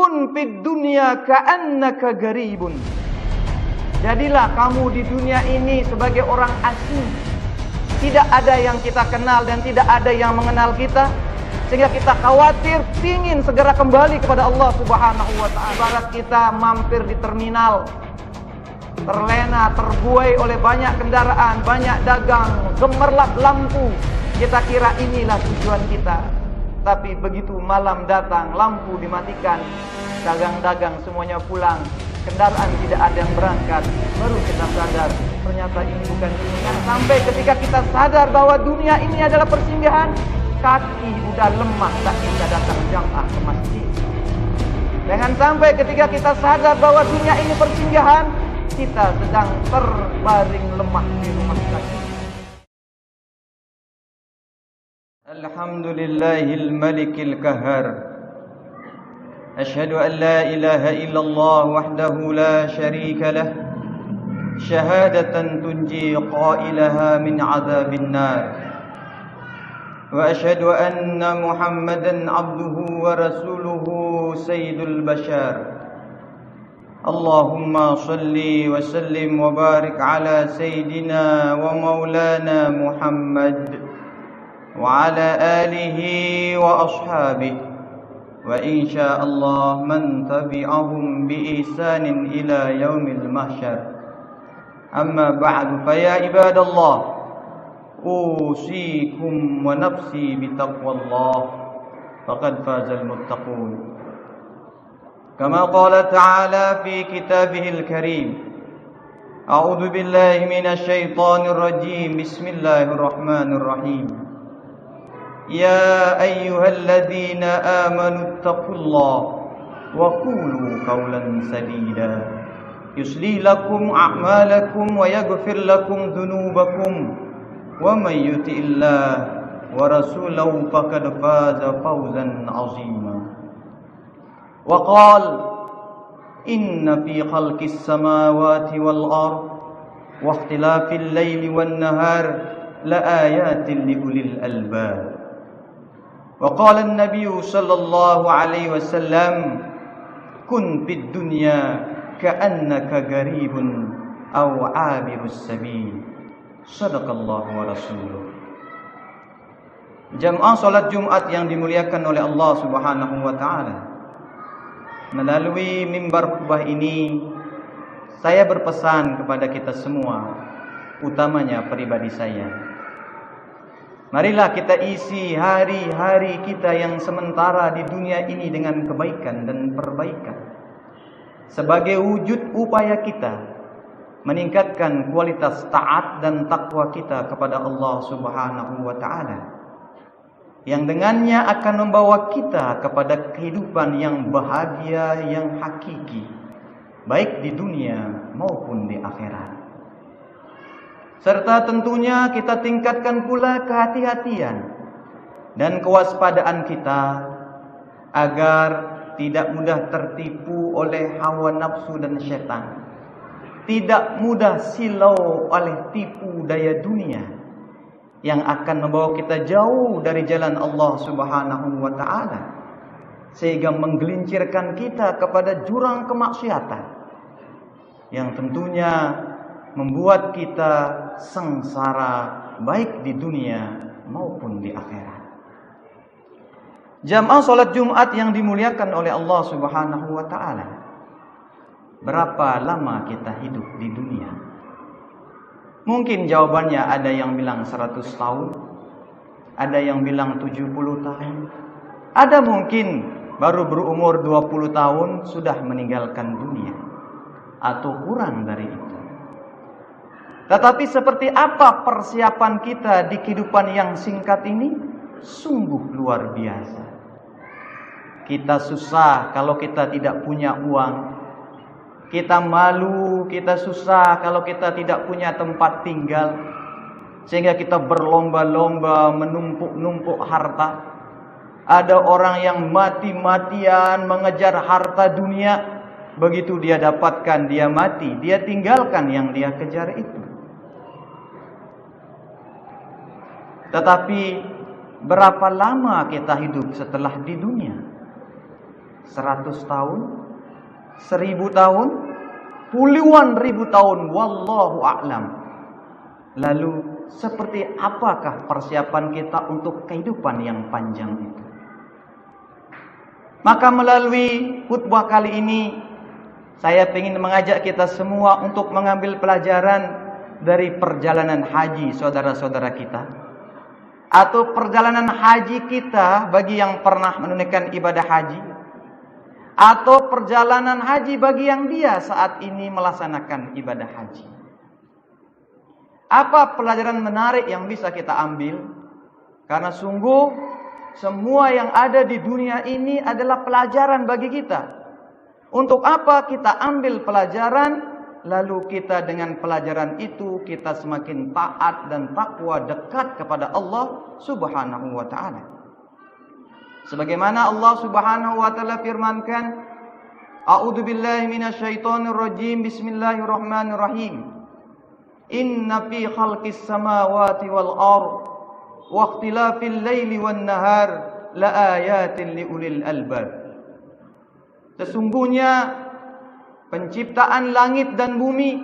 Kun fid dunya ka'annaka garibun. Jadilah kamu di dunia ini sebagai orang asing. Tidak ada yang kita kenal dan tidak ada yang mengenal kita, sehingga kita khawatir, ingin segera kembali kepada Allah Subhanahu wa ta'ala. Ibarat kita mampir di terminal, terlena, terbuai oleh banyak kendaraan, banyak dagang, gemerlap lampu. Kita kira inilah tujuan kita. Tapi begitu malam datang, lampu dimatikan, dagang-dagang semuanya pulang, kendaraan tidak ada yang berangkat, baru kita sadar ternyata ini bukan dunia. Sampai ketika kita sadar bahwa dunia ini adalah persinggahan, kaki udah lemah, tak bisa datang jamaah ke masjid. Jangan sampai ketika kita sadar bahwa dunia ini persinggahan, kita sedang terbaring lemah di rumah sakit. Alhamdulillahil malikil kahar. Asyhadu an la ilaha illallah wahdahu la syarika lah. Syahadatan tunji qailaha min azabin nar. Wa asyhadu anna Muhammadan abduhu wa rasuluhu sayyidul bashar. Allahumma salli wa sallim wa barik ala sayyidina wa maulana Muhammad wa ala alihi wa ashabihi wa insya Allah man tabi'ahum bi ihsanin ila yaumil mahsyar. Amma ba'du, fa ya ibadallah, usikum wa nafsi bi taqwallah, faqad fazal muttaqun. Kama qala ta'ala fi kitabihil karim. A'udzu billahi minasy syaithanir rajim. Bismillahirrahmanirrahim. Ya ayyuhalladzina amanu taqullaha wa qulu qawlan sadida yuslih lakum a'malakum wa yaghfir lakum dhunubakum wa may yuti'illah wa rasulahu faqad faza fawzan 'azima. Wa qala inna fi khalqis samawati wal ard wa ikhtilafil laili wan nahar la ayatin li ulil albab. Wa qala an-nabiyyu sallallahu alaihi wasallam kun fid dunya ka'annaka garibun aw 'abirus sabil. Shadaqallahu wa rasuluh. Jamaah salat Jumat yang dimuliakan oleh Allah Subhanahu wa taala. Melalui mimbar khutbah ini saya berpesan kepada kita semua, utamanya pribadi saya. Marilah kita isi hari-hari kita yang sementara di dunia ini dengan kebaikan dan perbaikan, sebagai wujud upaya kita meningkatkan kualitas taat dan takwa kita kepada Allah Subhanahu wa ta'ala, yang dengannya akan membawa kita kepada kehidupan yang bahagia, yang hakiki, baik di dunia maupun di akhirat. Serta tentunya kita tingkatkan pula kehati-hatian dan kewaspadaan kita agar tidak mudah tertipu oleh hawa nafsu dan syaitan, tidak mudah silau oleh tipu daya dunia yang akan membawa kita jauh dari jalan Allah Subhanahu wa ta'ala, sehingga menggelincirkan kita kepada jurang kemaksiatan yang tentunya membuat kita sengsara baik di dunia maupun di akhirat. Jamaah salat Jumat yang dimuliakan oleh Allah Subhanahu wa ta'ala, berapa lama kita hidup di dunia? Mungkin jawabannya ada yang bilang 100 tahun, ada yang bilang 70 tahun, ada mungkin baru berumur 20 tahun sudah meninggalkan dunia, atau kurang dari itu. Tetapi seperti apa persiapan kita di kehidupan yang singkat ini? Sungguh luar biasa. Kita susah kalau kita tidak punya uang. Kita malu, kita susah kalau kita tidak punya tempat tinggal, sehingga kita berlomba-lomba menumpuk-numpuk harta. Ada orang yang mati-matian mengejar harta dunia. Begitu dia dapatkan, dia mati, dia tinggalkan yang dia kejar itu. Tetapi berapa lama kita hidup setelah di dunia? 100 tahun, 1000 tahun, puluhan ribu tahun, wallahu a'lam. Lalu seperti apakah persiapan kita untuk kehidupan yang panjang itu? Maka melalui khutbah kali ini saya ingin mengajak kita semua untuk mengambil pelajaran dari perjalanan haji saudara-saudara kita, atau perjalanan haji kita bagi yang pernah menunaikan ibadah haji, atau perjalanan haji bagi yang dia saat ini melaksanakan ibadah haji. Apa pelajaran menarik yang bisa kita ambil? Karena sungguh semua yang ada di dunia ini adalah pelajaran bagi kita. Untuk apa kita ambil pelajaran, lalu kita dengan pelajaran itu kita semakin taat dan takwa dekat kepada Allah Subhanahu wa taala. Sebagaimana Allah Subhanahu wa taala firmankan, A'udzu billahi minasyaitonir rajim. Bismillahirrahmanirrahim. Inna fi khalqis samawati wal ard wa ikhtilafil laili wan nahar laayatin liulil albab. Sesungguhnya penciptaan langit dan bumi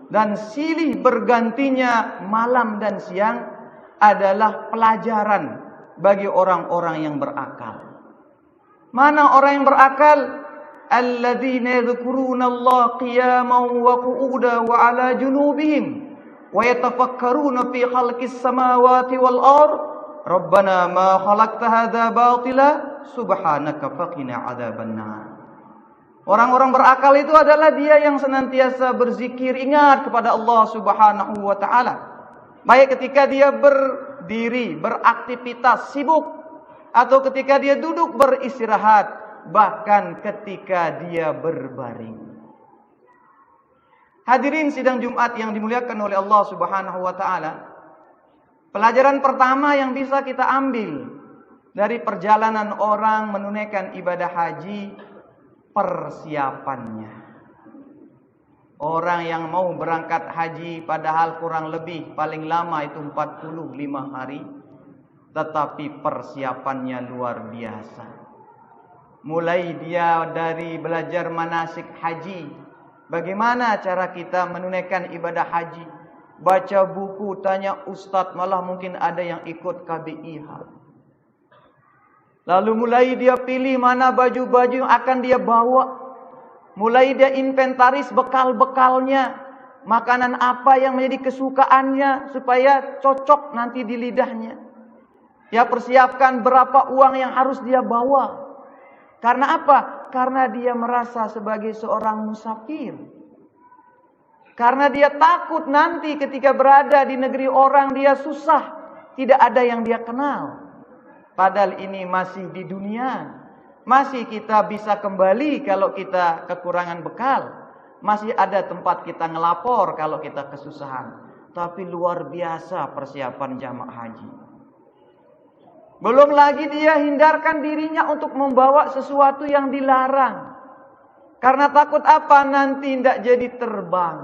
dan silih bergantinya malam dan siang adalah pelajaran bagi orang-orang yang berakal. Mana orang yang berakal? Alladzina yadhkuruna Allah qiyaman wa qu'udan wa 'ala junubihim wa yatafakkaruna fi khalqis samawati wal ard Rabbana ma khalaqta hadza batila subhanaka faqina 'adzabannar. Orang-orang berakal itu adalah dia yang senantiasa berzikir, ingat kepada Allah Subhanahu wa taala. Baik ketika dia berdiri, beraktivitas, sibuk, atau ketika dia duduk beristirahat, bahkan ketika dia berbaring. Hadirin sidang Jumat yang dimuliakan oleh Allah Subhanahu wa taala. Pelajaran pertama yang bisa kita ambil dari perjalanan orang menunaikan ibadah haji, persiapannya. Orang yang mau berangkat haji padahal kurang lebih paling lama itu 45 hari, tetapi persiapannya luar biasa. Mulai dia dari belajar manasik haji, bagaimana cara kita menunaikan ibadah haji, baca buku, tanya ustadz, malah mungkin ada yang ikut KBIH. Lalu mulai dia pilih mana baju-baju yang akan dia bawa. Mulai dia inventaris bekal-bekalnya. Makanan apa yang menjadi kesukaannya supaya cocok nanti di lidahnya. Ya, persiapkan berapa uang yang harus dia bawa. Karena apa? Karena dia merasa sebagai seorang musafir. Karena dia takut nanti ketika berada di negeri orang dia susah. Tidak ada yang dia kenal. Padahal ini masih di dunia. Masih kita bisa kembali kalau kita kekurangan bekal. Masih ada tempat kita ngelapor kalau kita kesusahan. Tapi luar biasa persiapan jamaah haji. Belum lagi dia hindarkan dirinya untuk membawa sesuatu yang dilarang. Karena takut apa? Nanti tidak jadi terbang.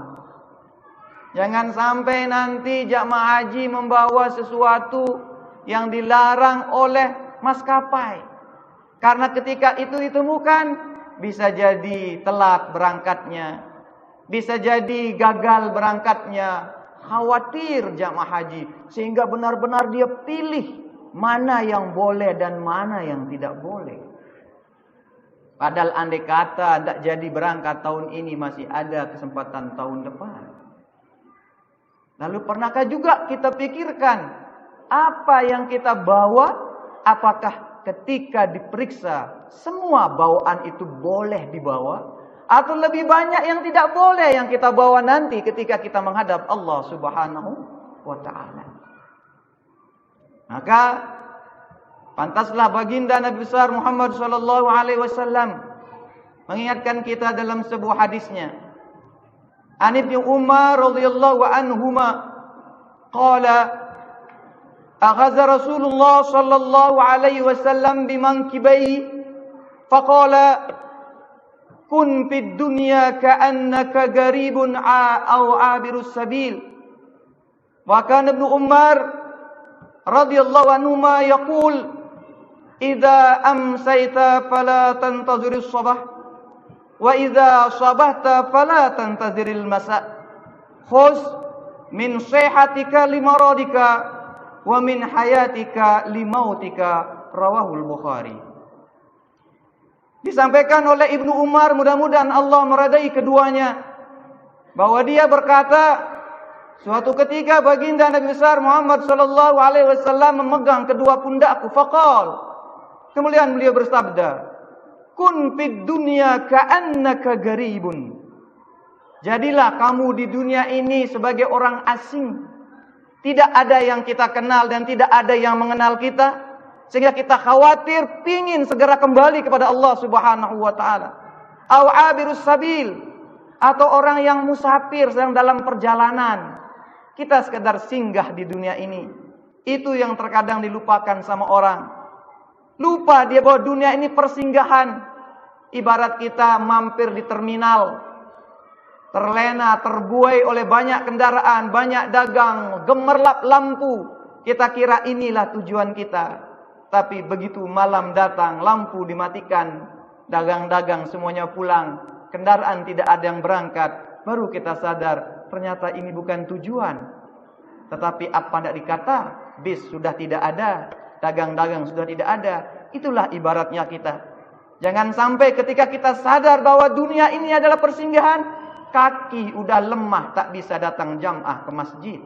Jangan sampai nanti jamaah haji membawa sesuatu yang dilarang oleh maskapai. Karena ketika itu ditemukan, bisa jadi telat berangkatnya, bisa jadi gagal berangkatnya. Khawatir jamaah haji, sehingga benar-benar dia pilih mana yang boleh dan mana yang tidak boleh. Padahal andai kata tidak jadi berangkat tahun ini, masih ada kesempatan tahun depan. Lalu pernahkah juga kita pikirkan apa yang kita bawa? Apakah ketika diperiksa semua bawaan itu boleh dibawa? Atau lebih banyak yang tidak boleh yang kita bawa nanti ketika kita menghadap Allah Subhanahu wa ta'ala? Maka pantaslah baginda Nabi besar Muhammad sallallahu alaihi wasallam mengingatkan kita dalam sebuah hadisnya. An Ibnu Umar radhiyallahu anhuma qala akhadha Rasulullah sallallahu alaihi wasallam bimankibayhi faqala kun fid dunya ka'annaka garibun aw 'abirus sabil. Wa kana Ibnu Umar radhiyallahu anhuma yaqul idza amsayta fala tantazirus sabah wa idza sabahta fala tantaziril masa. Khuz min sihatika limaradika wa min hayatika limautika, rawahul Bukhari. Disampaikan oleh Ibnu Umar, mudah-mudahan Allah meridai keduanya, bahwa dia berkata, suatu ketika baginda Nabi besar Muhammad sallallahu alaihi wasallam memegang kedua pundakku, faqal, kemudian beliau bersabda, kun fid dunya ka'annaka garibun. Jadilah kamu di dunia ini sebagai orang asing. Tidak ada yang kita kenal dan tidak ada yang mengenal kita, sehingga kita khawatir, pingin segera kembali kepada Allah Subhanahu wa taala. Au abirus sabil, atau orang yang musafir sedang dalam perjalanan. Kita sekedar singgah di dunia ini. Itu yang terkadang dilupakan sama orang. Lupa dia bahwa dunia ini persinggahan. Ibarat kita mampir di terminal, terlena, terbuai oleh banyak kendaraan, banyak dagang, gemerlap lampu. Kita kira inilah tujuan kita. Tapi begitu malam datang, lampu dimatikan, dagang-dagang semuanya pulang, kendaraan tidak ada yang berangkat, baru kita sadar ternyata ini bukan tujuan. Tetapi apa tidak dikata, bis sudah tidak ada, dagang-dagang sudah tidak ada. Itulah ibaratnya kita. Jangan sampai ketika kita sadar bahwa dunia ini adalah persinggahan, kaki udah lemah, tak bisa datang jamaah ke masjid.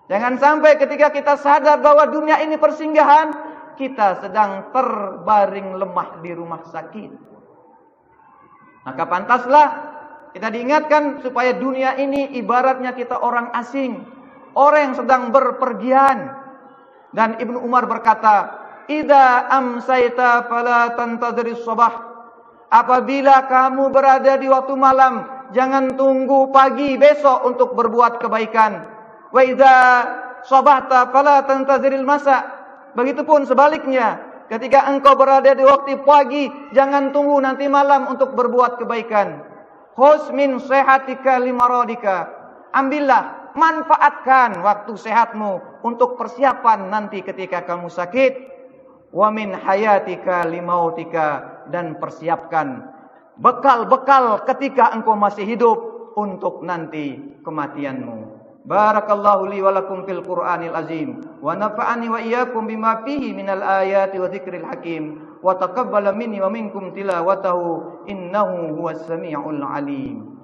Jangan sampai ketika kita sadar bahwa dunia ini persinggahan, kita sedang terbaring lemah di rumah sakit. Maka pantaslah kita diingatkan supaya dunia ini ibaratnya kita orang asing, orang yang sedang berpergian. Dan Ibnu Umar berkata, idza amsayta fala tantadhiris sabah. Apabila kamu berada di waktu malam, jangan tunggu pagi besok untuk berbuat kebaikan. Wa idza sabahta fala tantadhiril masa. Begitupun sebaliknya, ketika engkau berada di waktu pagi, jangan tunggu nanti malam untuk berbuat kebaikan. Khuz min sehatika limaradika. Ambillah, manfaatkan waktu sehatmu untuk persiapan nanti ketika kamu sakit. Wa min hayatika limautika, dan persiapkan bekal-bekal ketika engkau masih hidup untuk nanti kematianmu. Barakallahu li wa lakum fil Qur'anil azim wa nafa'ani wa iyyakum bima fihi minal ayati wa dzikril hakim wa taqabbala minni wa minkum tilawatahu innahu huwas samiul alim.